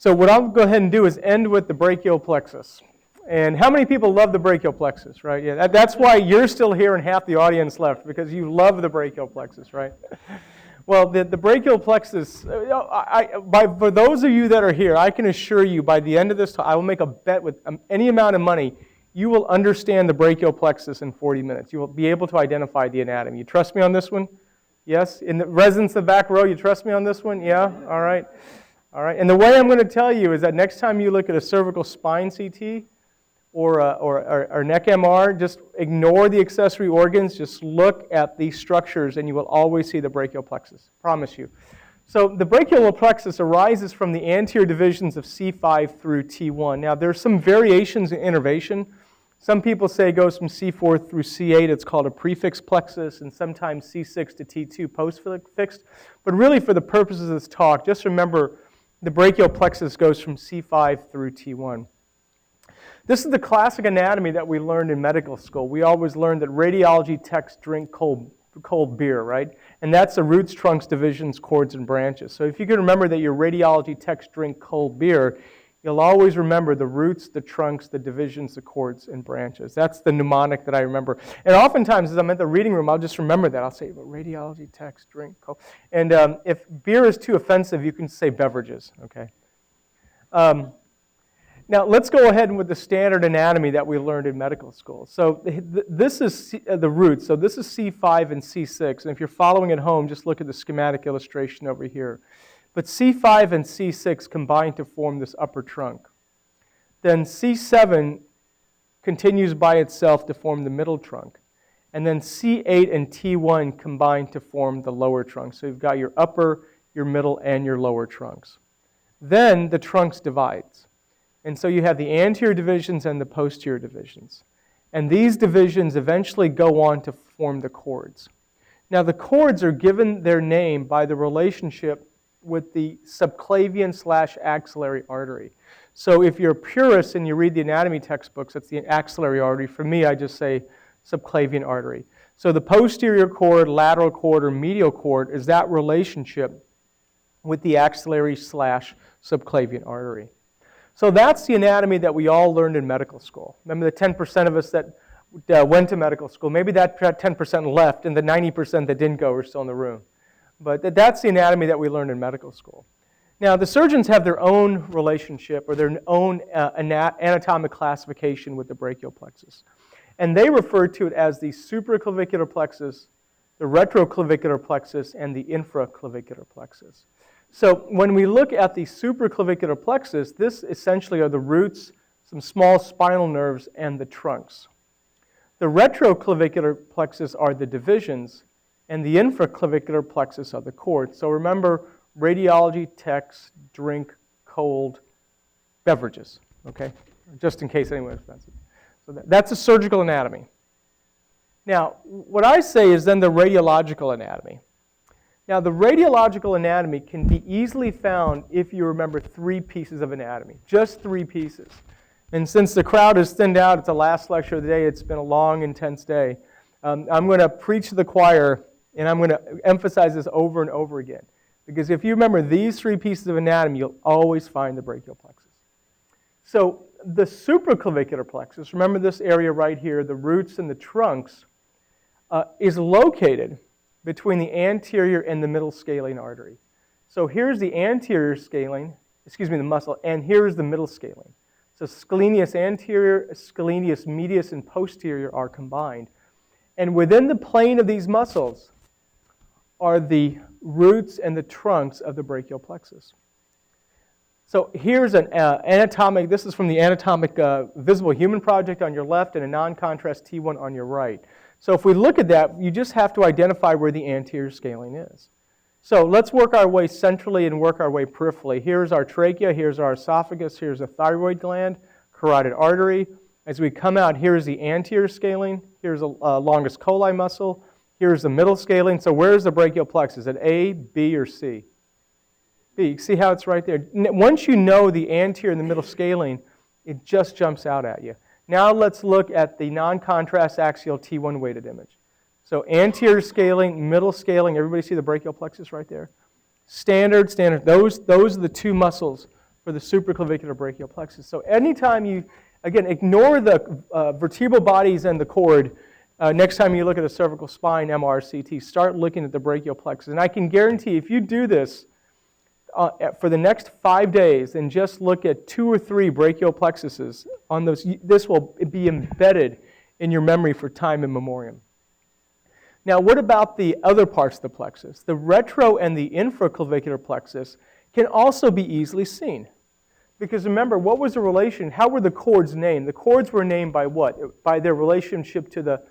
So what I'll go ahead and do is end with the brachial plexus. And how many people love the brachial plexus, right? Yeah, that's why you're still here and half the audience left, because you love the brachial plexus, right? Well, the brachial plexus, for those of you that are here, I can assure you by the end of this talk, I will make a bet with any amount of money, you will understand the brachial plexus in 40 minutes. You will be able to identify the anatomy. You trust me on this one? Yes? In the residents of the back row, you trust me on this one? Yeah? All right. All right. And the way I'm going to tell you is that next time you look at a cervical spine CT, or neck MR, just ignore the accessory organs, just look at these structures and you will always see the brachial plexus, promise you. So the brachial plexus arises from the anterior divisions of C5 through T1. Now there's some variations in innervation. Some people say it goes from C4 through C8, it's called a prefixed plexus, and sometimes C6 to T2 post-fixed. But really for the purposes of this talk, just remember the brachial plexus goes from C5 through T1. This is the classic anatomy that we learned in medical school. We always learned that radiology techs drink cold beer, right? And that's the roots, trunks, divisions, cords, and branches. So if you can remember that your radiology techs drink cold beer, you'll always remember the roots, the trunks, the divisions, the cords, and branches. That's the mnemonic that I remember. And oftentimes, as I'm at the reading room, I'll just remember that. I'll say, well, radiology techs drink cold. And if beer is too offensive, you can say beverages, okay? Now, let's go ahead with the standard anatomy that we learned in medical school. So this is the roots. So this is C5 and C6. And if you're following at home, just look at the schematic illustration over here. But C5 and C6 combine to form this upper trunk. Then C7 continues by itself to form the middle trunk. And then C8 and T1 combine to form the lower trunk. So you've got your upper, your middle, and your lower trunks. Then the trunks divides. And so you have the anterior divisions and the posterior divisions. And these divisions eventually go on to form the cords. Now the cords are given their name by the relationship with the subclavian/axillary artery. So if you're a purist and you read the anatomy textbooks, it's the axillary artery. For me, I just say subclavian artery. So the posterior cord, lateral cord, or medial cord is that relationship with the axillary/subclavian artery. So that's the anatomy that we all learned in medical school. Remember the 10% of us that went to medical school, maybe that 10% left and the 90% that didn't go are still in the room. But that's the anatomy that we learned in medical school. Now the surgeons have their own relationship or their own anatomic classification with the brachial plexus. And they refer to it as the supraclavicular plexus, the retroclavicular plexus, and the infraclavicular plexus. So when we look at the supraclavicular plexus, this essentially are the roots, some small spinal nerves, and the trunks. The retroclavicular plexus are the divisions, and the infraclavicular plexus are the cords. So remember, radiology techs drink cold beverages, okay? Just in case anyone is offensive. So that's a surgical anatomy. Now, what I say is then the radiological anatomy. Now, the radiological anatomy can be easily found if you remember 3 pieces of anatomy, just 3 pieces. And since the crowd is thinned out, it's the last lecture of the day, it's been a long, intense day, I'm going to preach to the choir, and I'm going to emphasize this over and over again. Because if you remember these 3 pieces of anatomy, you'll always find the brachial plexus. So the supraclavicular plexus, remember this area right here, the roots and the trunks, is located between the anterior and the middle scalene artery. So here's the anterior scalene, the muscle, and here's the middle scalene. So scalenus anterior, scalenus medius, and posterior are combined. And within the plane of these muscles are the roots and the trunks of the brachial plexus. So here's an anatomic, this is from the Anatomic Visible Human Project on your left and a non-contrast T1 on your right. So if we look at that, you just have to identify where the anterior scalene is. So let's work our way centrally and work our way peripherally. Here's our trachea, here's our esophagus, here's a thyroid gland, carotid artery. As we come out, here's the anterior scalene, here's the longus coli muscle, here's the middle scalene. So where's the brachial plexus? Is it A, B, or C? B. See how it's right there? Once you know the anterior and the middle scalene, it just jumps out at you. Now let's look at the non-contrast axial T1 weighted image. So anterior scalene, middle scalene, everybody see the brachial plexus right there? Standard, those are the 2 muscles for the supraclavicular brachial plexus. So anytime you, again, ignore the vertebral bodies and the cord. Next time you look at a cervical spine MRCT, start looking at the brachial plexus. And I can guarantee if you do this for the next 5 days and just look at 2 or 3 brachial plexuses on those, this will be embedded in your memory for time immemorial. Now, what about the other parts of the plexus? The retro and the infraclavicular plexus can also be easily seen. Because remember, what was the relation? How were the cords named? The cords were named by what? By their relationship to the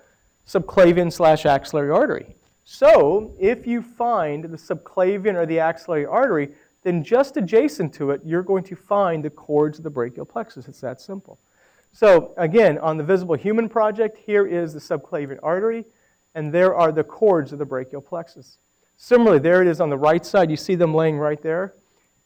subclavian/axillary artery. So, if you find the subclavian or the axillary artery, then just adjacent to it, you're going to find the cords of the brachial plexus. It's that simple. So, again, on the Visible Human Project, here is the subclavian artery, and there are the cords of the brachial plexus. Similarly, there it is on the right side. You see them laying right there.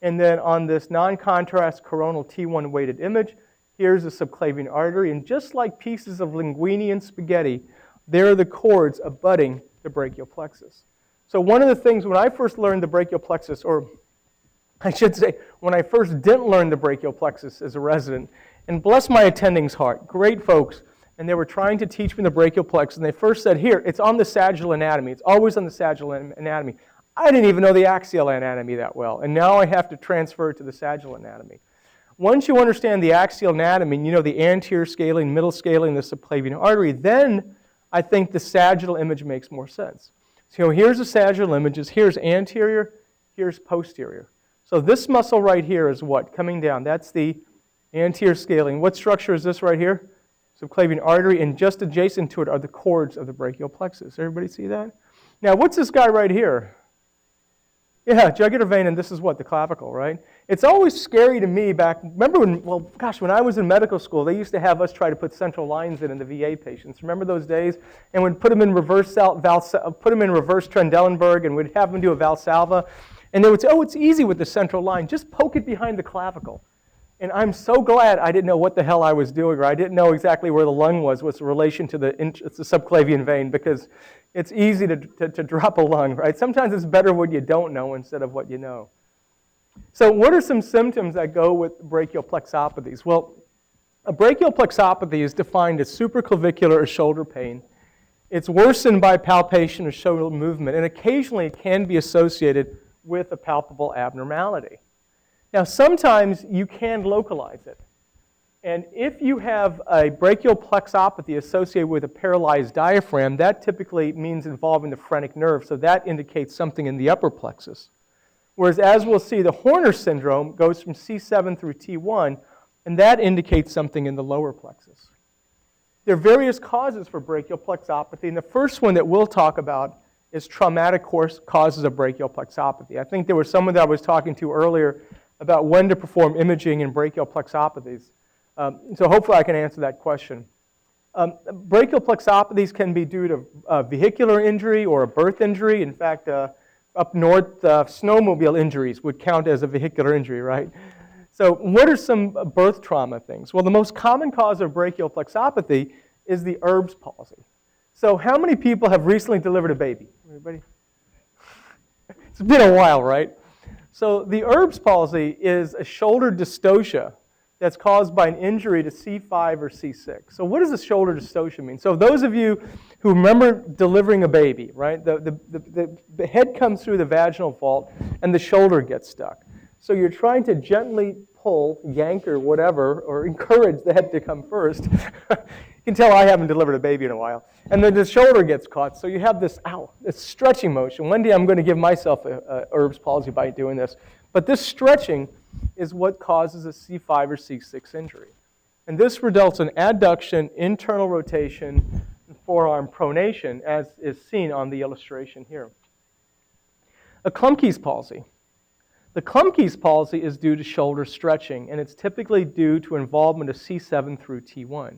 And then on this non-contrast coronal T1 weighted image, here's the subclavian artery. And just like pieces of linguine and spaghetti, there are the cords abutting the brachial plexus. So one of the things when I first learned the brachial plexus, or I should say when I first didn't learn the brachial plexus as a resident, and bless my attending's heart, great folks, and they were trying to teach me the brachial plexus, and they first said, here, it's on the sagittal anatomy. It's always on the sagittal anatomy. I didn't even know the axial anatomy that well, and now I have to transfer it to the sagittal anatomy. Once you understand the axial anatomy, and you know the anterior scaling, middle scaling, the subclavian artery, then I think the sagittal image makes more sense. So here's the sagittal images. Here's anterior, here's posterior. So this muscle right here is what? Coming down. That's the anterior scaling. What structure is this right here? Subclavian artery, and just adjacent to it are the cords of the brachial plexus. Everybody see that? Now, what's this guy right here? Yeah, jugular vein, and this is what? The clavicle, right? It's always scary to me back, remember when, well, gosh, when I was in medical school, they used to have us try to put central lines in the VA patients. Remember those days? And we'd put them in reverse Trendelenburg, and we'd have them do a Valsalva. And they would say, oh, it's easy with the central line. Just poke it behind the clavicle. And I'm so glad I didn't know what the hell I was doing, or I didn't know exactly where the lung was in relation to the subclavian vein, because it's easy to drop a lung, right? Sometimes it's better what you don't know instead of what you know. So what are some symptoms that go with brachial plexopathies? Well, a brachial plexopathy is defined as supraclavicular or shoulder pain. It's worsened by palpation or shoulder movement, and occasionally it can be associated with a palpable abnormality. Now, sometimes you can localize it. And if you have a brachial plexopathy associated with a paralyzed diaphragm, that typically means involving the phrenic nerve, so that indicates something in the upper plexus. Whereas, as we'll see, the Horner syndrome goes from C7 through T1, and that indicates something in the lower plexus. There are various causes for brachial plexopathy, and the first one that we'll talk about is traumatic causes of brachial plexopathy. I think there was someone that I was talking to earlier about when to perform imaging in brachial plexopathies. So hopefully I can answer that question. Brachial plexopathies can be due to vehicular injury or a birth injury. In fact, up north, snowmobile injuries would count as a vehicular injury, right? So what are some birth trauma things? Well, the most common cause of brachial plexopathy is the Erb's palsy. So how many people have recently delivered a baby? Everybody? It's been a while, right? So the Erb's palsy is a shoulder dystocia that's caused by an injury to C5 or C6. So what does a shoulder dystocia mean? So those of you who remember delivering a baby, right? The head comes through the vaginal vault and the shoulder gets stuck. So you're trying to gently pull, yank, or whatever, or encourage the head to come first. You can tell I haven't delivered a baby in a while. And then the shoulder gets caught, so you have this, this stretching motion. One day I'm going to give myself a Erb's palsy by doing this. But this stretching is what causes a C5 or C6 injury. And this results in adduction, internal rotation, and forearm pronation, as is seen on the illustration here. A Klumpke's palsy. The Klumpke's palsy is due to shoulder stretching, and it's typically due to involvement of C7 through T1.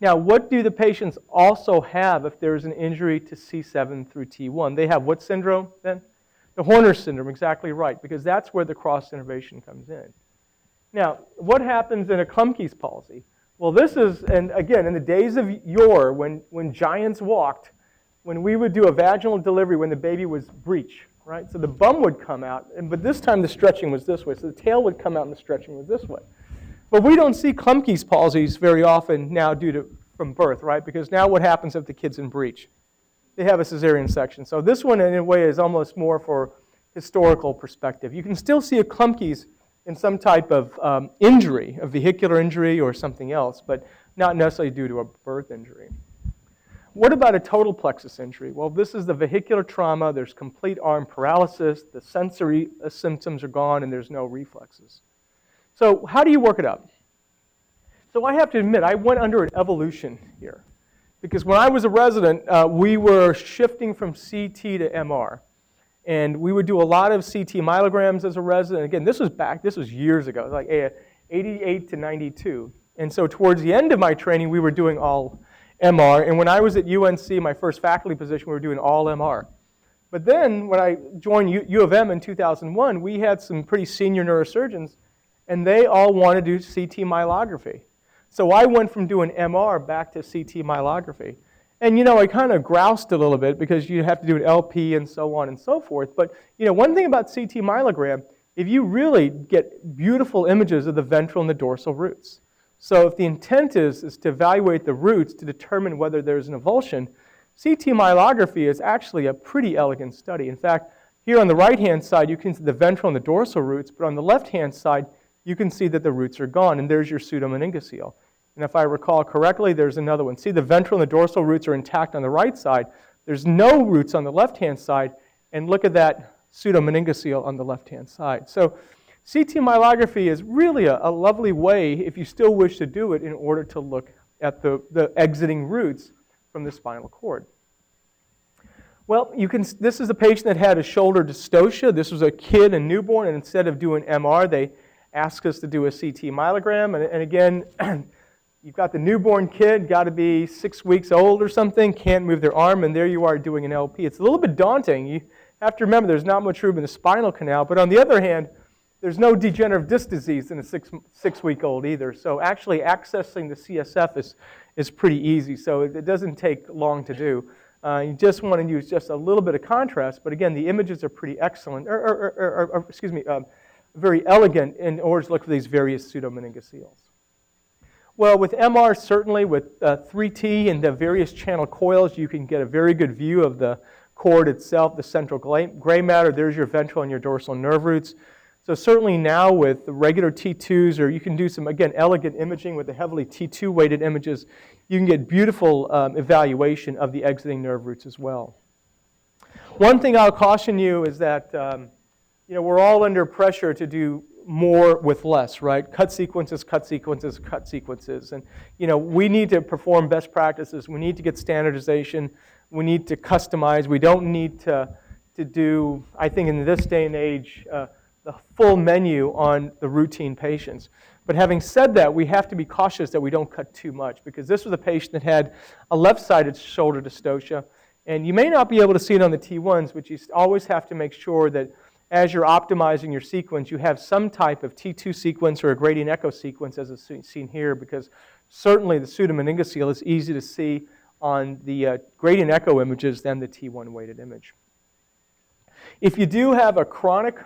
Now, what do the patients also have if there's an injury to C7 through T1? They have what syndrome then? The Horner syndrome, exactly right, because that's where the cross innervation comes in. Now, what happens in a Klumpke's palsy? Well, this is, and again, in the days of yore, when giants walked, when we would do a vaginal delivery when the baby was breech, right? So the bum would come out, but this time the stretching was this way. So the tail would come out and the stretching was this way. But we don't see Klumpke's palsies very often now from birth, right? Because now what happens if the kid's in breech? They have a cesarean section. So this one, in a way, is almost more for historical perspective. You can still see a Klumpke's in some type of injury, a vehicular injury or something else, but not necessarily due to a birth injury. What about a total plexus injury? Well, this is the vehicular trauma. There's complete arm paralysis. The sensory symptoms are gone, and there's no reflexes. So how do you work it up? So I have to admit, I went under an evolution here. Because when I was a resident, we were shifting from CT to MR. And we would do a lot of CT myelograms as a resident. Again, this was years ago, like 88 to 92. And so towards the end of my training, we were doing all MR. And when I was at UNC, my first faculty position, we were doing all MR. But then when I joined U of M in 2001, we had some pretty senior neurosurgeons, and they all wanted to do CT myelography. So I went from doing MR back to CT myelography. And, I kind of groused a little bit because you have to do an LP and so on and so forth. But, one thing about CT myelogram, if you really get beautiful images of the ventral and the dorsal roots. So if the intent is to evaluate the roots to determine whether there's an avulsion, CT myelography is actually a pretty elegant study. In fact, here on the right-hand side, you can see the ventral and the dorsal roots, but on the left-hand side, you can see that the roots are gone, and there's your pseudomeningocele. And if I recall correctly, there's another one. See, the ventral and the dorsal roots are intact on the right side. There's no roots on the left-hand side, and look at that pseudomeningocele on the left-hand side. So CT myelography is really a lovely way, if you still wish to do it, in order to look at the exiting roots from the spinal cord. Well, this is a patient that had a shoulder dystocia. This was a kid, a newborn, and instead of doing MR, they asked us to do a CT myelogram. And again, you've got the newborn kid, got to be 6 weeks old or something, can't move their arm, and there you are doing an LP. It's a little bit daunting. You have to remember there's not much room in the spinal canal, but on the other hand, there's no degenerative disc disease in a six-week-old either. So actually accessing the CSF is pretty easy, so it doesn't take long to do. You just want to use just a little bit of contrast, but again, the images are pretty excellent, very elegant in order to look for these various pseudomeningoceles. Well, with MR, certainly with 3T and the various channel coils, you can get a very good view of the cord itself, the central gray matter. There's your ventral and your dorsal nerve roots. So certainly now with the regular T2s, or you can do some, again, elegant imaging with the heavily T2-weighted images, you can get beautiful evaluation of the exiting nerve roots as well. One thing I'll caution you is that we're all under pressure to do more with less, right? Cut sequences, cut sequences, cut sequences. And, we need to perform best practices. We need to get standardization. We need to customize. We don't need to do, I think in this day and age, the full menu on the routine patients. But having said that, we have to be cautious that we don't cut too much, because this was a patient that had a left-sided shoulder dystocia. And you may not be able to see it on the T1s, but you always have to make sure that as you're optimizing your sequence, you have some type of T2 sequence or a gradient echo sequence, as is seen here, because certainly the pseudomeningocele is easy to see on the gradient echo images than the T1 weighted image. If you do have a chronic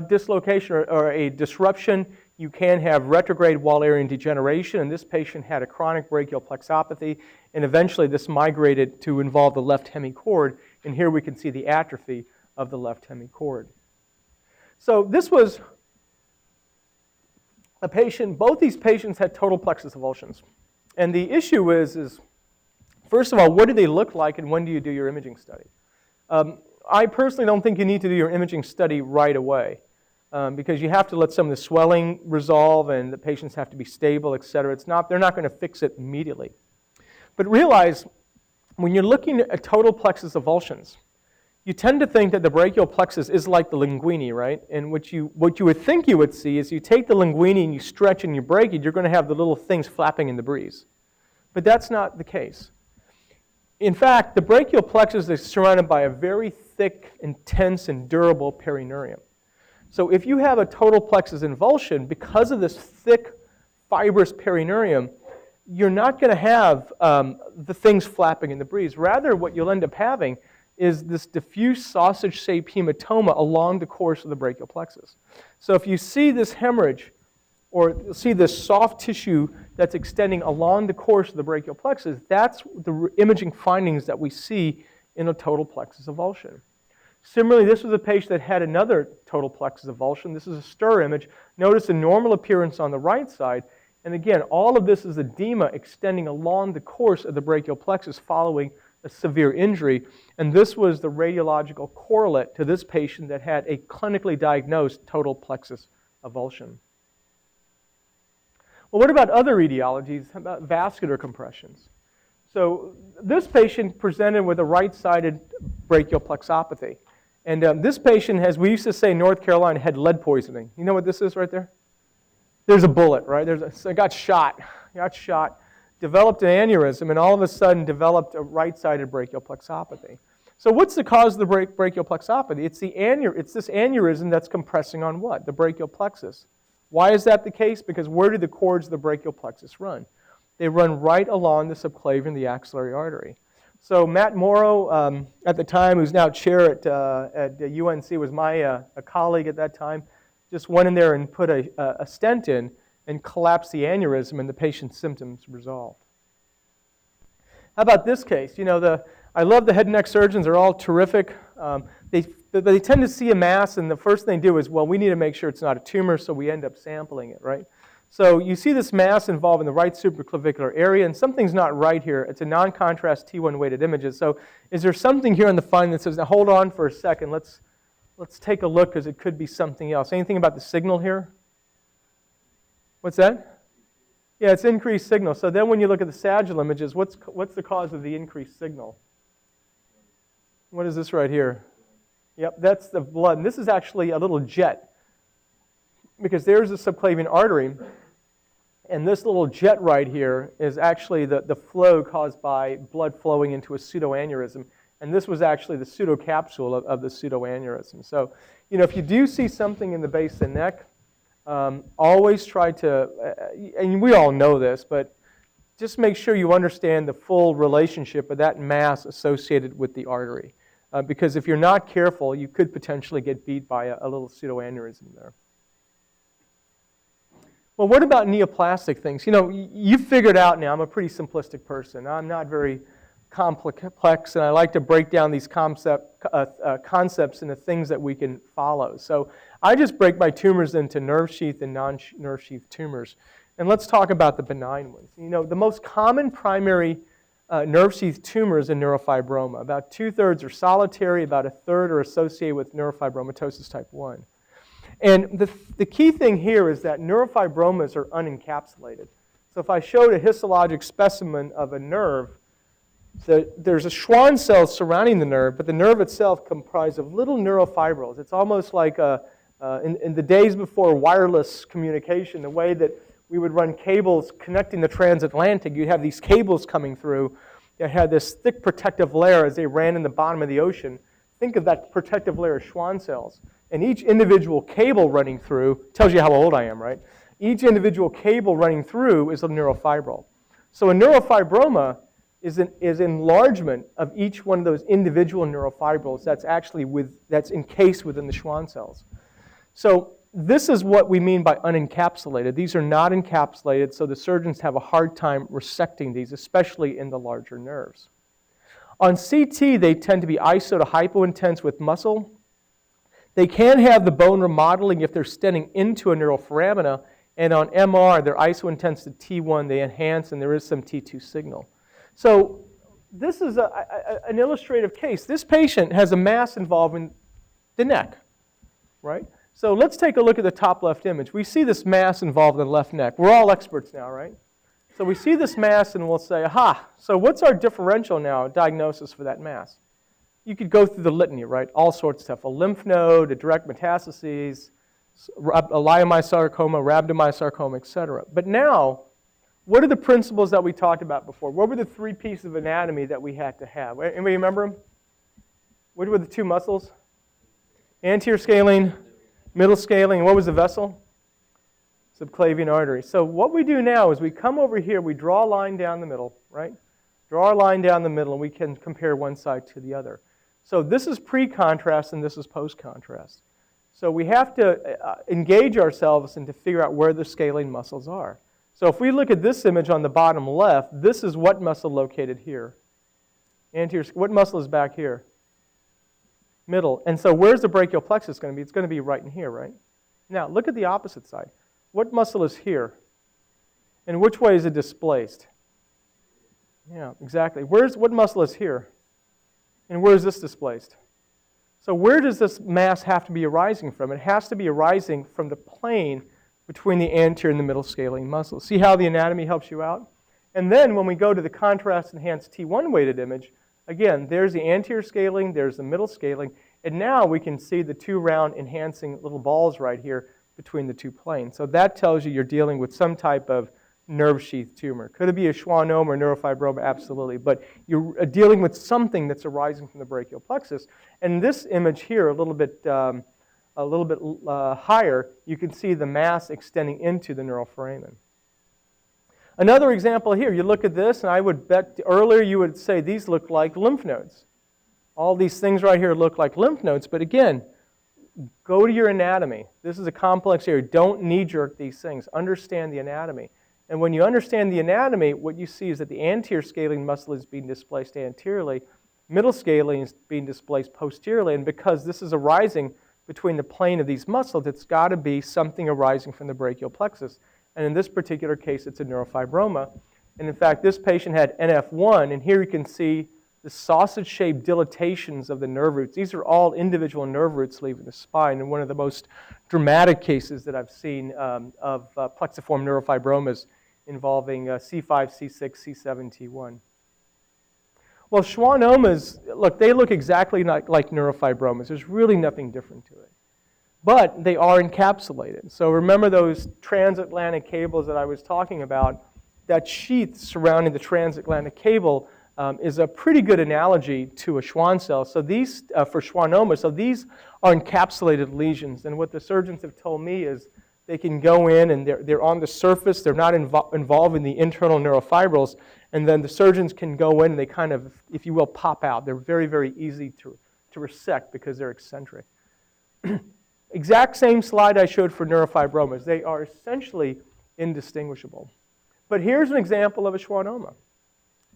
dislocation or a disruption, you can have retrograde Wallerian degeneration, and this patient had a chronic brachial plexopathy, and eventually this migrated to involve the left hemicord, and here we can see the atrophy of the left hemicord. So this was a patient, both these patients had total plexus avulsions. And the issue is first of all, what do they look like and when do you do your imaging study? I personally don't think you need to do your imaging study right away because you have to let some of the swelling resolve and the patients have to be stable, et cetera. They're not going to fix it immediately. But realize when you're looking at total plexus avulsions, you tend to think that the brachial plexus is like the linguini, right? And what you would think you would see is you take the linguini and you stretch and you break it, you're going to have the little things flapping in the breeze. But that's not the case. In fact, the brachial plexus is surrounded by a very thick, intense, and durable perineurium. So if you have a total plexus avulsion, because of this thick, fibrous perineurium, you're not going to have the things flapping in the breeze. Rather, what you'll end up having is this diffuse sausage-shaped hematoma along the course of the brachial plexus. So if you see this hemorrhage, or see this soft tissue that's extending along the course of the brachial plexus, that's the imaging findings that we see in a total plexus avulsion. Similarly, this was a patient that had another total plexus avulsion. This is a stir image. Notice the normal appearance on the right side. And again, all of this is edema extending along the course of the brachial plexus following a severe injury. And this was the radiological correlate to this patient that had a clinically diagnosed total plexus avulsion. Well, what about other etiologies? How about vascular compressions? So this patient presented with a right-sided brachial plexopathy. And this patient has, we used to say in North Carolina, had lead poisoning. You know what this is right there? There's a bullet, right? So got shot, developed an aneurysm, and all of a sudden developed a right-sided brachial plexopathy. So what's the cause of the brachial plexopathy? It's this aneurysm that's compressing on what? The brachial plexus. Why is that the case? Because where do the cords of the brachial plexus run? They run right along the subclavian, the axillary artery. So Matt Morrow, at the time, who's now chair at UNC, was a colleague at that time, just went in there and put a stent in and collapsed the aneurysm, and the patient's symptoms resolved. How about this case? You know, I love the head and neck surgeons. They're all terrific. They tend to see a mass, and the first thing they do is, well, we need to make sure it's not a tumor, so we end up sampling it, right? So you see this mass involved in the right supraclavicular area, and something's not right here. It's a non-contrast T1 weighted images. So is there something here in the finding that says, now hold on for a second, let's take a look because it could be something else. Anything about the signal here? What's that? Yeah, it's increased signal. So then when you look at the sagittal images, what's the cause of the increased signal? What is this right here? Yep, that's the blood. And this is actually a little jet, because there's a subclavian artery, and this little jet right here is actually the flow caused by blood flowing into a pseudoaneurysm, and this was actually the pseudocapsule of the pseudoaneurysm. So, you know, if you do see something in the base of the neck, always try to, and we all know this, but just make sure you understand the full relationship of that mass associated with the artery. Because if you're not careful, you could potentially get beat by a little pseudoaneurysm there. Well, what about neoplastic things? You know, you figured out now I'm a pretty simplistic person. I'm not very complex, and I like to break down these concepts into things that we can follow. So I just break my tumors into nerve sheath and non-nerve sheath tumors. And let's talk about the benign ones. You know, the most common primary nerve sheath tumors in neurofibroma. About 2/3 are solitary, about 1/3 are associated with neurofibromatosis type 1. And the key thing here is that neurofibromas are unencapsulated. So if I showed a histologic specimen of a nerve, there's a Schwann cell surrounding the nerve, but the nerve itself comprised of little neurofibrils. It's almost like in the days before wireless communication, the way that we would run cables connecting the transatlantic, you'd have these cables coming through that had this thick protective layer as they ran in the bottom of the ocean. Think of that protective layer as Schwann cells. And each individual cable running through tells you how old I am, right? Each individual cable running through is a neurofibril. So a neurofibroma is enlargement of each one of those individual neurofibrils that's encased within the Schwann cells. So this is what we mean by unencapsulated. These are not encapsulated, so the surgeons have a hard time resecting these, especially in the larger nerves. On CT, they tend to be iso to hypointense with muscle. They can have the bone remodeling if they're stenting into a neural foramina, and on MR, they're iso-intense to T1, they enhance, and there is some T2 signal. So this is an illustrative case. This patient has a mass involving the neck, right? So let's take a look at the top left image. We see this mass involved in the left neck. We're all experts now, right? So we see this mass and we'll say, aha, so what's our differential now, diagnosis for that mass? You could go through the litany, right? All sorts of stuff. A lymph node, a direct metastases, a leiomyosarcoma, rhabdomyosarcoma, etc. But now, what are the principles that we talked about before? What were the 3 pieces of anatomy that we had to have? Anybody remember them? What were the 2 muscles? Anterior scalene, middle scalene, and what was the vessel? Subclavian artery. So what we do now is we come over here, we draw a line down the middle, right? Draw a line down the middle, and we can compare one side to the other. So this is pre-contrast and this is post-contrast. So we have to engage ourselves and to figure out where the scalene muscles are. So if we look at this image on the bottom left, this is what muscle located here? Anterior. What muscle is back here? Middle. And so where's the brachial plexus going to be? It's going to be right in here, right? Now look at the opposite side. What muscle is here? And which way is it displaced? Yeah, exactly. What muscle is here? And where is this displaced? So where does this mass have to be arising from? It has to be arising from the plane between the anterior and the middle scalene muscles. See how the anatomy helps you out? And then when we go to the contrast-enhanced T1 weighted image, again, there's the anterior scaling, there's the middle scaling, and now we can see the two round enhancing little balls right here between the two planes. So that tells you you're dealing with some type of nerve sheath tumor. Could it be a Schwannoma or neurofibroma? Absolutely. But you're dealing with something that's arising from the brachial plexus. And this image here, a little bit higher, you can see the mass extending into the neuroforamen. Another example here, you look at this, and I would bet earlier you would say these look like lymph nodes. All these things right here look like lymph nodes, but again, go to your anatomy. This is a complex area. Don't knee-jerk these things. Understand the anatomy. And when you understand the anatomy, what you see is that the anterior scalene muscle is being displaced anteriorly, middle scalene is being displaced posteriorly, and because this is arising between the plane of these muscles, it's got to be something arising from the brachial plexus. And in this particular case, it's a neurofibroma. And in fact, this patient had NF1, and here you can see the sausage-shaped dilatations of the nerve roots. These are all individual nerve roots leaving the spine, and one of the most dramatic cases that I've seen of plexiform neurofibromas involving C5, C6, C7, T1. Well, Schwannomas, look, they look exactly like neurofibromas. There's really nothing different to it. But they are encapsulated. So remember those transatlantic cables that I was talking about? That sheath surrounding the transatlantic cable is a pretty good analogy to a Schwann cell. So these, for Schwannoma, so these are encapsulated lesions. And what the surgeons have told me is they can go in and they're on the surface, they're not involved in the internal neurofibrils, and then the surgeons can go in and they kind of, if you will, pop out. They're very, very easy to resect because they're eccentric. Exact same slide I showed for neurofibromas. They are essentially indistinguishable. But here's an example of a Schwannoma.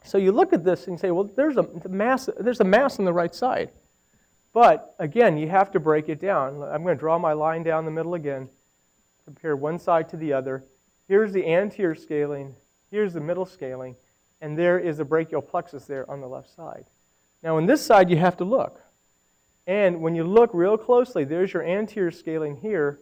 So you look at this and you say, well, there's a mass on the right side. But again, you have to break it down. I'm going to draw my line down the middle again, compare one side to the other. Here's the anterior scaling, here's the middle scaling, and there is a brachial plexus there on the left side. Now on this side, you have to look. And when you look real closely, there's your anterior scaling here,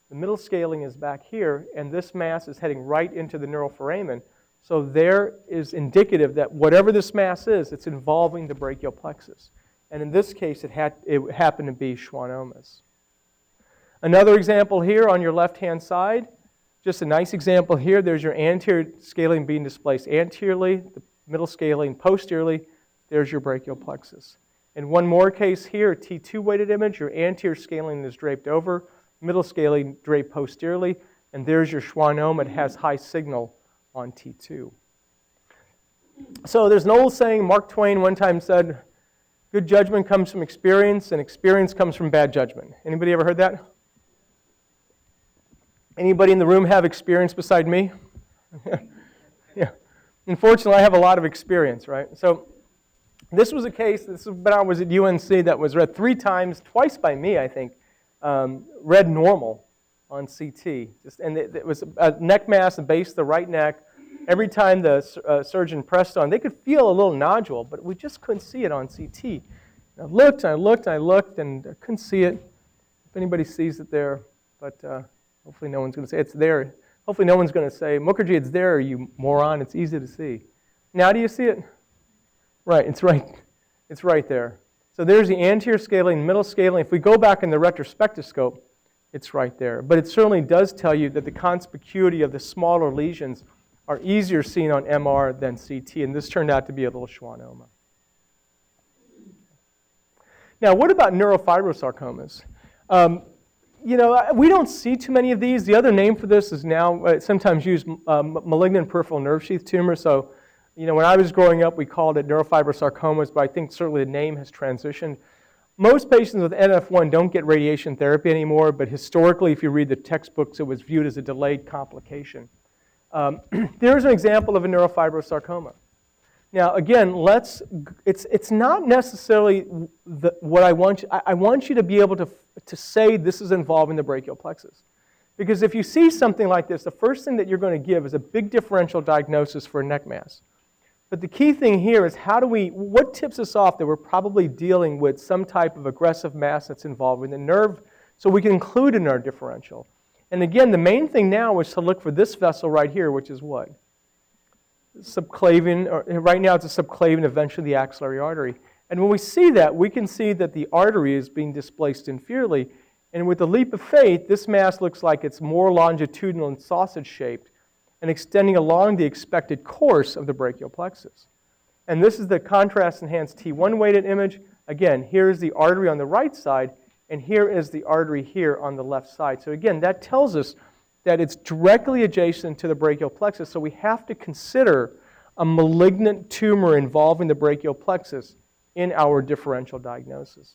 the middle scaling is back here, and this mass is heading right into the neuroforamen. So there is indicative that whatever this mass is, it's involving the brachial plexus. And in this case, it happened to be Schwannomas. Another example here on your left-hand side, just a nice example here. There's your anterior scaling being displaced anteriorly, the middle scaling posteriorly. There's your brachial plexus. And one more case here, a T2 weighted image. Your anterior scaling is draped over, middle scaling draped posteriorly, and there's your Schwannoma. It has high signal on T2. So there's an old saying, Mark Twain one time said, good judgment comes from experience, and experience comes from bad judgment. Anybody ever heard that? Anybody in the room have experience beside me? Yeah. Unfortunately, I have a lot of experience, right? So this was a case, this was when I was at UNC, that was read 3 times, twice by me, I think, read normal on CT. And it was a neck mass at the base of the right neck. Every time the surgeon pressed on, they could feel a little nodule, but we just couldn't see it on CT. And I looked, and I looked, and I looked, and I couldn't see it. If anybody sees it there, but hopefully no one's going to say it's there. Hopefully no one's going to say, Mukherjee, it's there, you moron. It's easy to see. Now do you see it? Right, it's right there. So there's the anterior scaling, middle scaling. If we go back in the retrospectoscope, it's right there. But it certainly does tell you that the conspicuity of the smaller lesions are easier seen on MR than CT, and this turned out to be a little Schwannoma. Now, what about neurofibrosarcomas? We don't see too many of these. The other name for this is now sometimes used malignant peripheral nerve sheath tumor. So You know, when I was growing up, we called it neurofibrosarcomas, but I think certainly the name has transitioned. Most patients with NF1 don't get radiation therapy anymore, but historically, if you read the textbooks, it was viewed as a delayed complication. There's an example of a neurofibrosarcoma. Now, again, it's not necessarily what I want you. I want you to be able to say this is involving the brachial plexus. Because if you see something like this, the first thing that you're going to give is a big differential diagnosis for a neck mass. But the key thing here is what tips us off that we're probably dealing with some type of aggressive mass that's involving the nerve, so we can include in our differential. And again, the main thing now is to look for this vessel right here, which is what? Subclavian, or right now it's a subclavian, eventually the axillary artery. And when we see that, we can see that the artery is being displaced inferiorly. And with the leap of faith, this mass looks like it's more longitudinal and sausage-shaped and extending along the expected course of the brachial plexus. And this is the contrast-enhanced T1 weighted image. Again, here's the artery on the right side, and here is the artery here on the left side. So again, that tells us that it's directly adjacent to the brachial plexus, so we have to consider a malignant tumor involving the brachial plexus in our differential diagnosis.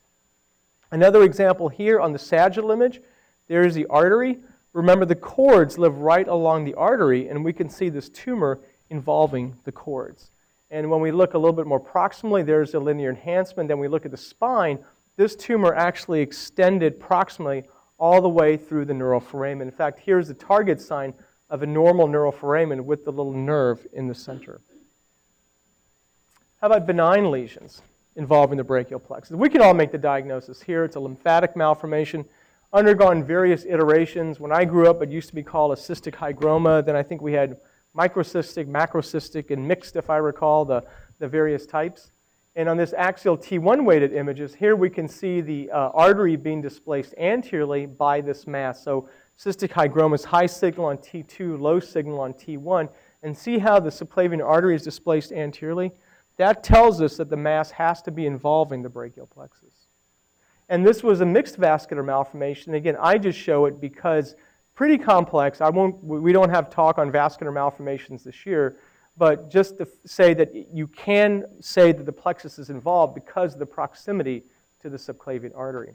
Another example here on the sagittal image, there's the artery. Remember, the cords live right along the artery, and we can see this tumor involving the cords. And when we look a little bit more proximally, there's a linear enhancement. Then we look at the spine. This tumor actually extended proximally all the way through the neuroforamen. In fact, here's the target sign of a normal neuroforamen with the little nerve in the center. How about benign lesions involving the brachial plexus? We can all make the diagnosis here. It's a lymphatic malformation, undergone various iterations. When I grew up, it used to be called a cystic hygroma. Then I think we had microcystic, macrocystic, and mixed, if I recall, the various types. And on this axial T1 weighted images, here we can see the artery being displaced anteriorly by this mass. So cystic hygroma is high signal on T2, low signal on T1. And see how the subclavian artery is displaced anteriorly? That tells us that the mass has to be involving the brachial plexus. And this was a mixed vascular malformation. Again, I just show it because pretty complex. We don't have talk on vascular malformations this year, but just to say that you can say that the plexus is involved because of the proximity to the subclavian artery.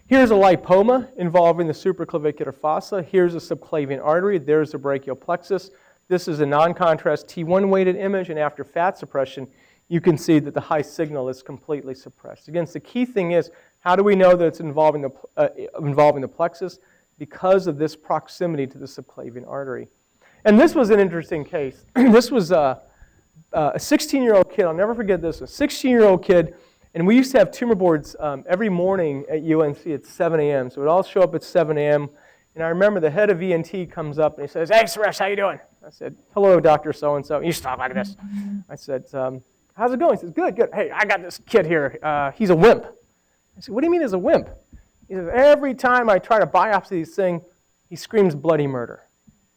Here's a lipoma involving the supraclavicular fossa. Here's a subclavian artery. There's the brachial plexus. This is a non-contrast T1 weighted image, and after fat suppression, you can see that the high signal is completely suppressed. Again, the key thing is, how do we know that it's involving the plexus? Because of this proximity to the subclavian artery. And this was an interesting case. This was a 16-year-old kid. I'll never forget this. A 16-year-old kid, and we used to have tumor boards every morning at UNC at 7 a.m. So it would all show up at 7 a.m. And I remember the head of ENT comes up and he says, "Hey, Suresh, how you doing?" I said, "Hello, Dr. So-and-so." He used to talk like this. I said, "How's it going?" He says, "Good, good. Hey, I got this kid here. He's a wimp." I said, "What do you mean he's a wimp?" He says, "Every time I try to biopsy this thing, he screams bloody murder."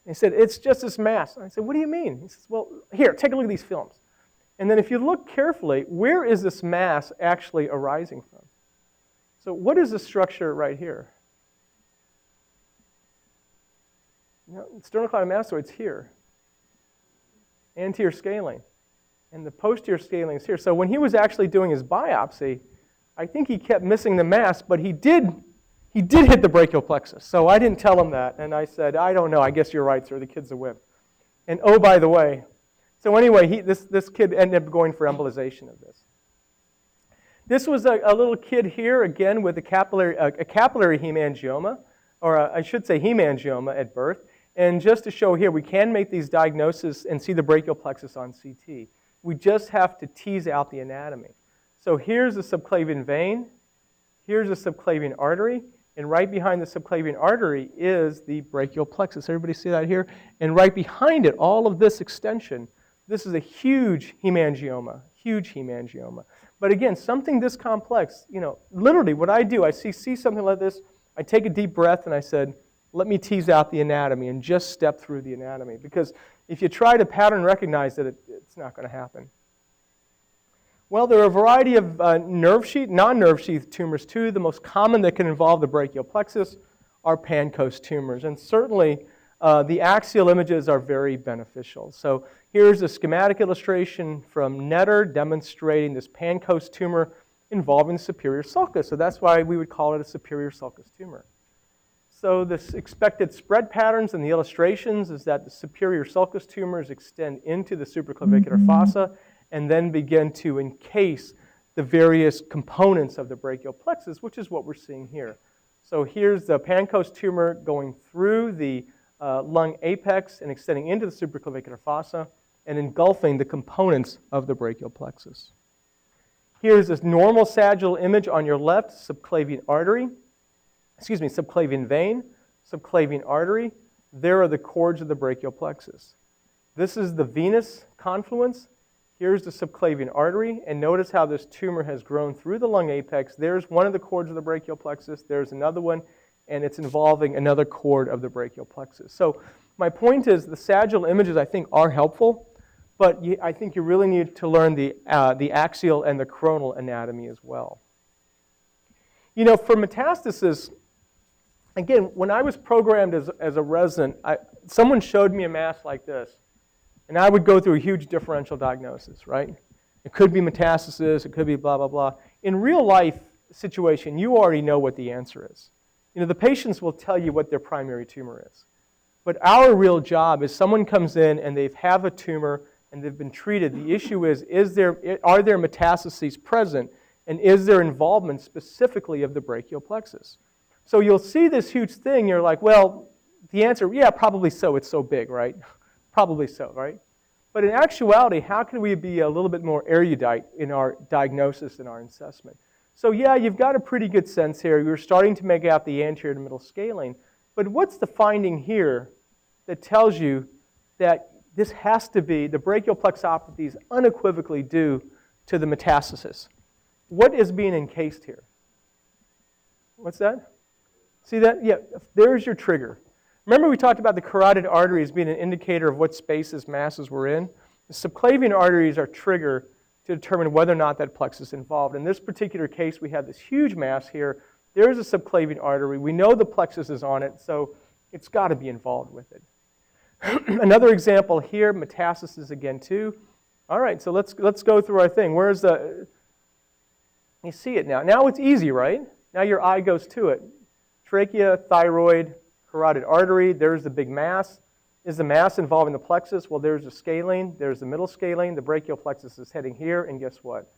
He said, "It's just this mass." I said, "What do you mean?" He says, "Well, here, take a look at these films." And then if you look carefully, where is this mass actually arising from? So what is the structure right here? No, sternocleidomastoid's here. Anterior scaling. And the posterior scaling is here. So when he was actually doing his biopsy, I think he kept missing the mass, but he did hit the brachial plexus. So I didn't tell him that. And I said, "I don't know. I guess you're right, sir. The kid's a wimp." And oh, by the way, so anyway, this kid ended up going for embolization of this. This was a little kid here, again, with a capillary hemangioma, or I should say hemangioma at birth. And just to show here, we can make these diagnoses and see the brachial plexus on CT. We just have to tease out the anatomy. So here's the subclavian vein, here's the subclavian artery, and right behind the subclavian artery is the brachial plexus. Everybody see that here? And right behind it, all of this extension, this is a huge hemangioma, huge hemangioma. But again, something this complex, literally what I do, I see something like this, I take a deep breath and I said, let me tease out the anatomy and just step through the anatomy. Because if you try to pattern recognize it, it's not going to happen. Well, there are a variety of non-nerve sheath tumors too. The most common that can involve the brachial plexus are Pancoast tumors. And certainly the axial images are very beneficial. So here's a schematic illustration from Netter demonstrating this Pancoast tumor involving the superior sulcus. So that's why we would call it a superior sulcus tumor. So the expected spread patterns in the illustrations is that the superior sulcus tumors extend into the supraclavicular fossa and then begin to encase the various components of the brachial plexus, which is what we're seeing here. So here's the Pancoast tumor going through the lung apex and extending into the supraclavicular fossa and engulfing the components of the brachial plexus. Here's this normal sagittal image on your left, subclavian vein, subclavian artery. There are the cords of the brachial plexus. This is the venous confluence. Here's the subclavian artery, and notice how this tumor has grown through the lung apex. There's one of the cords of the brachial plexus. There's another one, and it's involving another cord of the brachial plexus. So my point is the sagittal images, I think, are helpful, but I think you really need to learn the axial and the coronal anatomy as well. You know, for metastasis, again, when I was programmed as a resident, someone showed me a mass like this, and I would go through a huge differential diagnosis, right? It could be metastasis, it could be blah, blah, blah. In real life situation, you already know what the answer is. You know, the patients will tell you what their primary tumor is. But our real job is someone comes in and they have a tumor and they've been treated. The issue is are there metastases present, and is there involvement specifically of the brachial plexus? So you'll see this huge thing, you're like, well, the answer, yeah, probably so, it's so big, right? Probably so, right? But in actuality, how can we be a little bit more erudite in our diagnosis and our assessment? So yeah, you've got a pretty good sense here. You're starting to make out the anterior to middle scaling. But what's the finding here that tells you that this has to be, the brachial plexopathy is unequivocally due to the metastasis? What is being encased here? What's that? See that? Yeah, there's your trigger. Remember we talked about the carotid arteries being an indicator of what spaces masses were in? The subclavian arteries are trigger to determine whether or not that plexus is involved. In this particular case, we have this huge mass here. There's a subclavian artery. We know the plexus is on it, so it's got to be involved with it. Another example here, metastasis again too. All right, so let's go through our thing. Where's the, you see it now. Now it's easy, right? Now your eye goes to it. Trachea, thyroid, carotid artery, there's the big mass. Is the mass involving the plexus? Well, there's the scalene, there's the middle scalene, the brachial plexus is heading here, and guess what?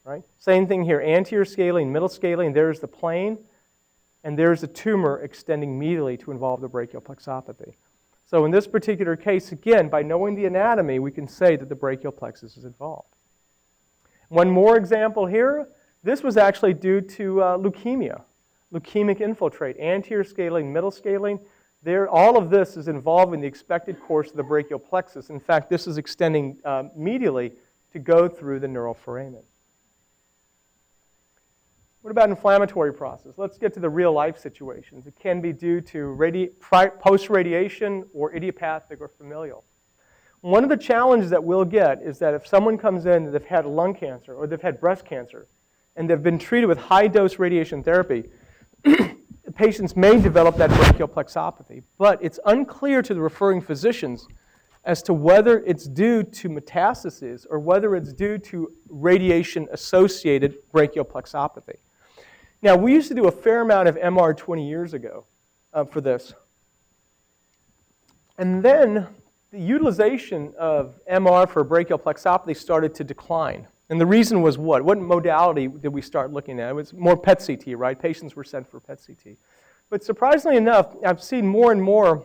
Right? Same thing here, anterior scalene, middle scalene, there's the plane, and there's the tumor extending medially to involve the brachial plexopathy. So in this particular case, again, by knowing the anatomy, we can say that the brachial plexus is involved. One more example here, this was actually due to leukemia. Leukemic infiltrate, anterior scalene, middle scalene. All of this is involving the expected course of the brachial plexus. In fact, this is extending medially to go through the neural foramen. What about inflammatory process? Let's get to the real life situations. It can be due to post-radiation or idiopathic or familial. One of the challenges that we'll get is that if someone comes in and they've had lung cancer or they've had breast cancer and they've been treated with high-dose radiation therapy, patients may develop that brachial plexopathy, but it's unclear to the referring physicians as to whether it's due to metastases or whether it's due to radiation-associated brachial plexopathy. Now, we used to do a fair amount of MR 20 years ago for this. And then the utilization of MR for brachial plexopathy started to decline. And the reason was what? What modality did we start looking at? It was more PET-CT, right? Patients were sent for PET-CT. But surprisingly enough, I've seen more and more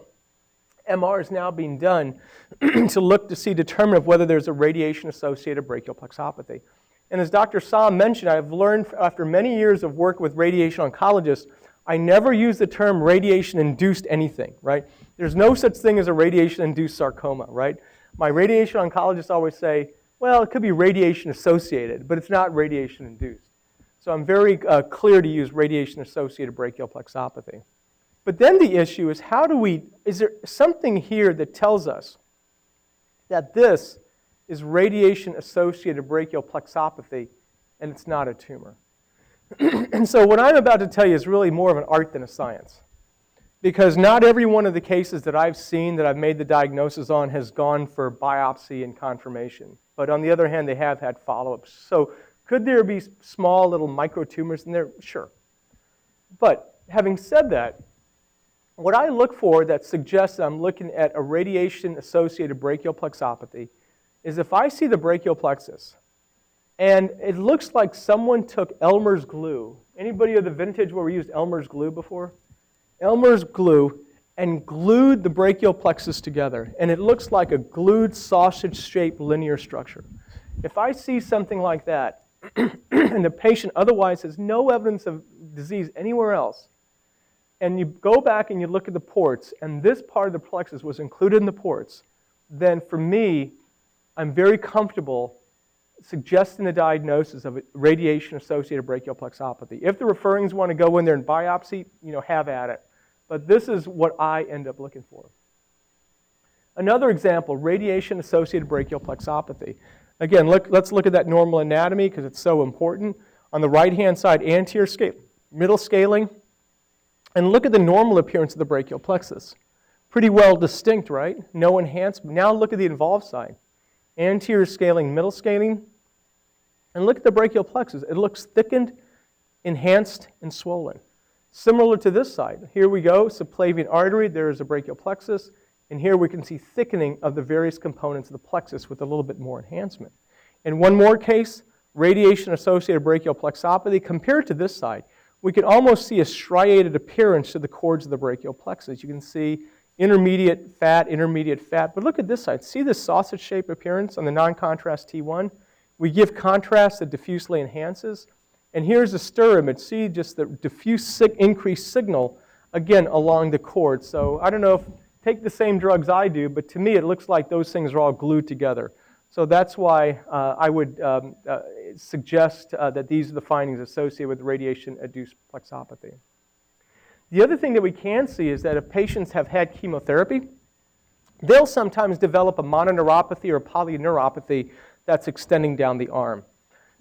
MRs now being done to look to determine whether there's a radiation-associated brachial plexopathy. And as Dr. Sam mentioned, I've learned after many years of work with radiation oncologists, I never use the term radiation-induced anything, right? There's no such thing as a radiation-induced sarcoma, right? My radiation oncologists always say, well, it could be radiation-associated, but it's not radiation-induced. So I'm very clear to use radiation-associated brachial plexopathy. But then the issue is is there something here that tells us that this is radiation-associated brachial plexopathy and it's not a tumor? And so what I'm about to tell you is really more of an art than a science. because not every one of the cases that I've seen that I've made the diagnosis on has gone for biopsy and confirmation. But on the other hand, they have had follow-ups. So could there be small little microtumors in there? Sure. But having said that, what I look for that suggests that I'm looking at a radiation-associated brachial plexopathy is if I see the brachial plexus and it looks like someone took Elmer's glue. Anybody of the vintage where we used Elmer's glue before? Elmer's glue and glued the brachial plexus together, and it looks like a glued sausage-shaped linear structure. If I see something like that, and the patient otherwise has no evidence of disease anywhere else, and you go back and you look at the ports, and this part of the plexus was included in the ports, then for me, I'm very comfortable suggesting the diagnosis of a radiation-associated brachial plexopathy. If the referrings want to go in there and biopsy, have at it. But this is what I end up looking for. Another example, radiation-associated brachial plexopathy. Again, let's look at that normal anatomy because it's so important. On the right-hand side, anterior scale, middle scaling, and look at the normal appearance of the brachial plexus. Pretty well distinct, right? No enhancement. Now look at the involved side. Anterior scaling, middle scaling, and look at the brachial plexus. It looks thickened, enhanced, and swollen. Similar to this side. Here we go, subclavian artery, there is a brachial plexus, and here we can see thickening of the various components of the plexus with a little bit more enhancement. In one more case, radiation-associated brachial plexopathy, compared to this side, we can almost see a striated appearance to the cords of the brachial plexus. You can see intermediate fat, but look at this side. See this sausage-shaped appearance on the non-contrast T1? We give contrast that diffusely enhances. And here's a stir image. See just the diffuse increased signal, again, along the cord. So I don't know if, take the same drugs I do, but to me it looks like those things are all glued together. So that's why I would suggest that these are the findings associated with radiation-induced plexopathy. The other thing that we can see is that if patients have had chemotherapy, they'll sometimes develop a mononeuropathy or a polyneuropathy that's extending down the arm.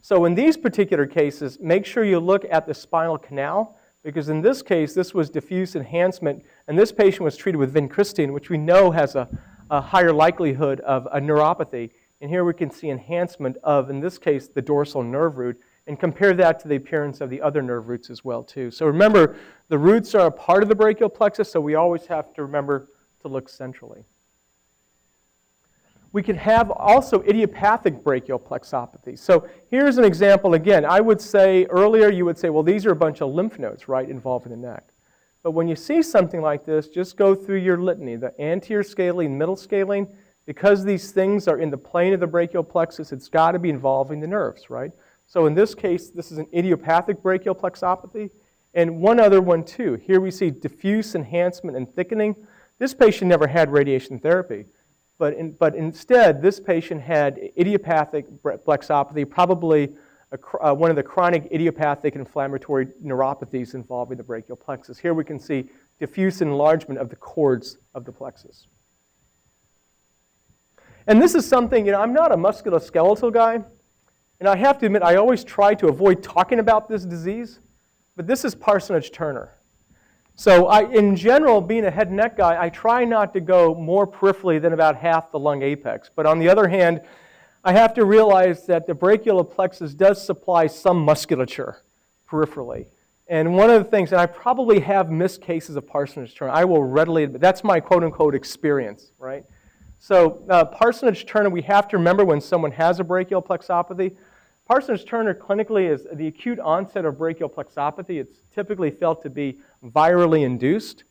So in these particular cases, make sure you look at the spinal canal, because in this case, this was diffuse enhancement, and this patient was treated with vincristine, which we know has a higher likelihood of a neuropathy. And here we can see enhancement of, in this case, the dorsal nerve root, and compare that to the appearance of the other nerve roots as well, too. So remember, the roots are a part of the brachial plexus, so we always have to remember to look centrally. We can have also idiopathic brachial plexopathy. So here's an example again. I would say earlier you would say, well, these are a bunch of lymph nodes, right, involved in the neck. But when you see something like this, just go through your litany, the anterior scaling, middle scaling. Because these things are in the plane of the brachial plexus, it's got to be involving the nerves, right? So in this case, this is an idiopathic brachial plexopathy. And one other one too. Here we see diffuse enhancement and thickening. This patient never had radiation therapy. But instead, this patient had idiopathic plexopathy, probably one of the chronic idiopathic inflammatory neuropathies involving the brachial plexus. Here we can see diffuse enlargement of the cords of the plexus. And this is something, I'm not a musculoskeletal guy, and I have to admit, I always try to avoid talking about this disease, but this is Parsonage-Turner. So in general, being a head and neck guy, I try not to go more peripherally than about half the lung apex. But on the other hand, I have to realize that the brachial plexus does supply some musculature peripherally. And one of the things, and I probably have missed cases of Parsonage-Turner, I will readily admit, that's my quote-unquote experience, right? So Parsonage-Turner, we have to remember when someone has a brachial plexopathy, Parsonage-Turner clinically is the acute onset of brachial plexopathy. It's typically felt to be virally induced.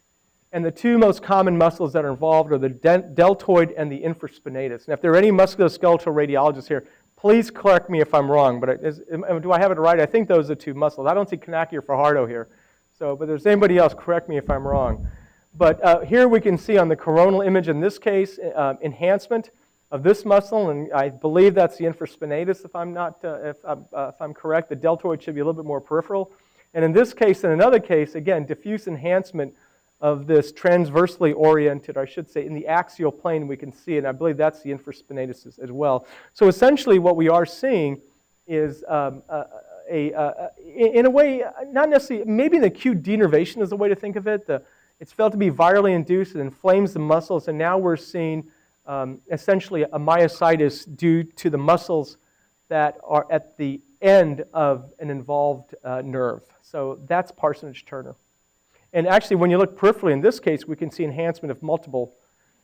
And the two most common muscles that are involved are the deltoid and the infraspinatus. And if there are any musculoskeletal radiologists here, please correct me if I'm wrong. But do I have it right? I think those are the two muscles. I don't see Kanaki or Fajardo here. So, but if there's anybody else, correct me if I'm wrong. But here we can see on the coronal image, in this case, enhancement of this muscle, and I believe that's the infraspinatus. If I'm correct, the deltoid should be a little bit more peripheral. And in this case, in another case, again, diffuse enhancement of this transversely oriented, or I should say, in the axial plane, we can see it. And I believe that's the infraspinatus as well. So essentially, what we are seeing is in a way, not necessarily, maybe an acute denervation is the way to think of it. It's felt to be virally induced. It inflames the muscles, and now we're seeing essentially a myositis due to the muscles that are at the end of an involved nerve. So that's Parsonage-Turner. And actually, when you look peripherally, in this case, we can see enhancement of multiple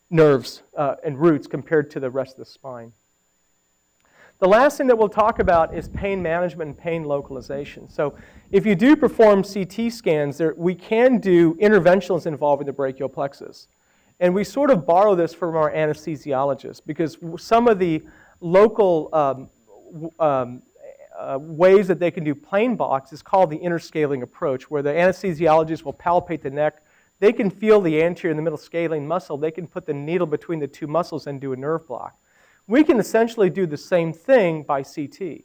nerves and roots compared to the rest of the spine. The last thing that we'll talk about is pain management and pain localization. So if you do perform CT scans, we can do interventions involving the brachial plexus. And we sort of borrow this from our anesthesiologists because some of the local ways that they can do plain box is called the interscaling approach, where the anesthesiologist will palpate the neck. They can feel the anterior and the middle scalene muscle. They can put the needle between the two muscles and do a nerve block. We can essentially do the same thing by CT.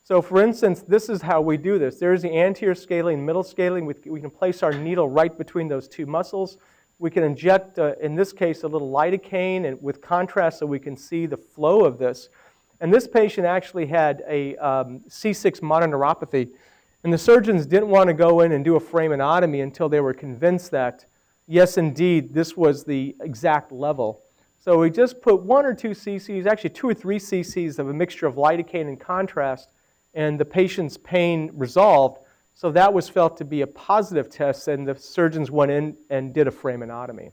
So for instance, this is how we do this. There's the anterior scalene, middle scalene. We can place our needle right between those two muscles. We can inject, in this case, a little lidocaine and with contrast so we can see the flow of this. And this patient actually had a C6 mononeuropathy. And the surgeons didn't want to go in and do a foraminotomy until they were convinced that, yes, indeed, this was the exact level. So we just put 1 or 2 cc's, actually 2 or 3 cc's of a mixture of lidocaine and contrast, and the patient's pain resolved. So that was felt to be a positive test, and the surgeons went in and did a foraminotomy.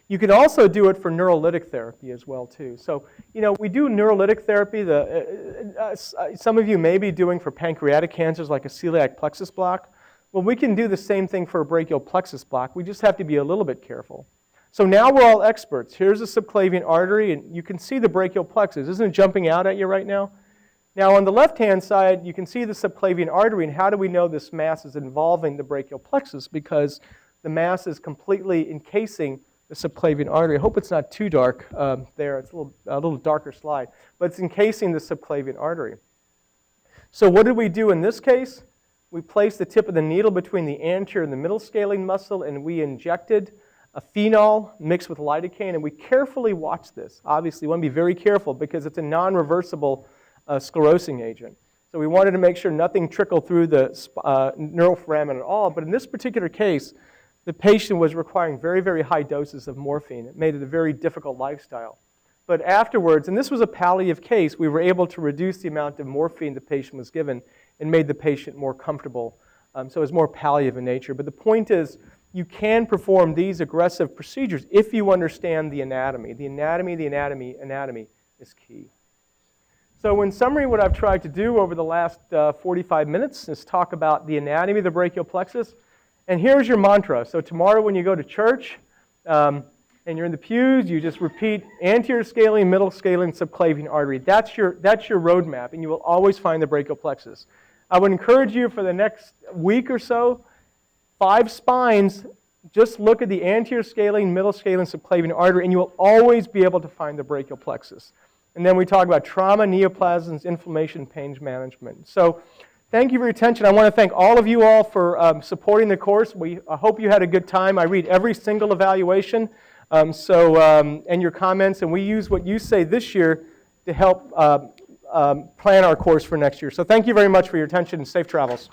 You can also do it for neurolytic therapy as well, too. So, we do neurolytic therapy. Some of you may be doing for pancreatic cancers like a celiac plexus block. Well, we can do the same thing for a brachial plexus block. We just have to be a little bit careful. So now we're all experts. Here's the subclavian artery, and you can see the brachial plexus. Isn't it jumping out at you right now? Now on the left-hand side, you can see the subclavian artery, and how do we know this mass is involving the brachial plexus? Because the mass is completely encasing the subclavian artery. I hope it's not too dark there. It's a little darker slide, but it's encasing the subclavian artery. So what did we do in this case? We placed the tip of the needle between the anterior and the middle scalene muscle, and we injected a phenol mixed with lidocaine, and we carefully watched this. Obviously, you want to be very careful because it's a non-reversible sclerosing agent. So we wanted to make sure nothing trickled through the neuroforamen at all, but in this particular case, the patient was requiring very, very high doses of morphine. It made it a very difficult lifestyle. But afterwards, and this was a palliative case, we were able to reduce the amount of morphine the patient was given and made the patient more comfortable. So it was more palliative in nature. But the point is, you can perform these aggressive procedures if you understand the anatomy. The anatomy is key. So in summary, what I've tried to do over the last 45 minutes is talk about the anatomy of the brachial plexus. And here's your mantra. So tomorrow when you go to church and you're in the pews, you just repeat anterior scalene, middle scalene, subclavian artery. That's your roadmap, and you will always find the brachial plexus. I would encourage you for the next week or so, 5 spines, just look at the anterior scalene, middle scalene, subclavian artery, and you will always be able to find the brachial plexus. And then we talk about trauma, neoplasms, inflammation, pain management. So thank you for your attention. I want to thank all of you all for supporting the course. I hope you had a good time. I read every single evaluation and your comments, and we use what you say this year to help plan our course for next year. So thank you very much for your attention, and safe travels.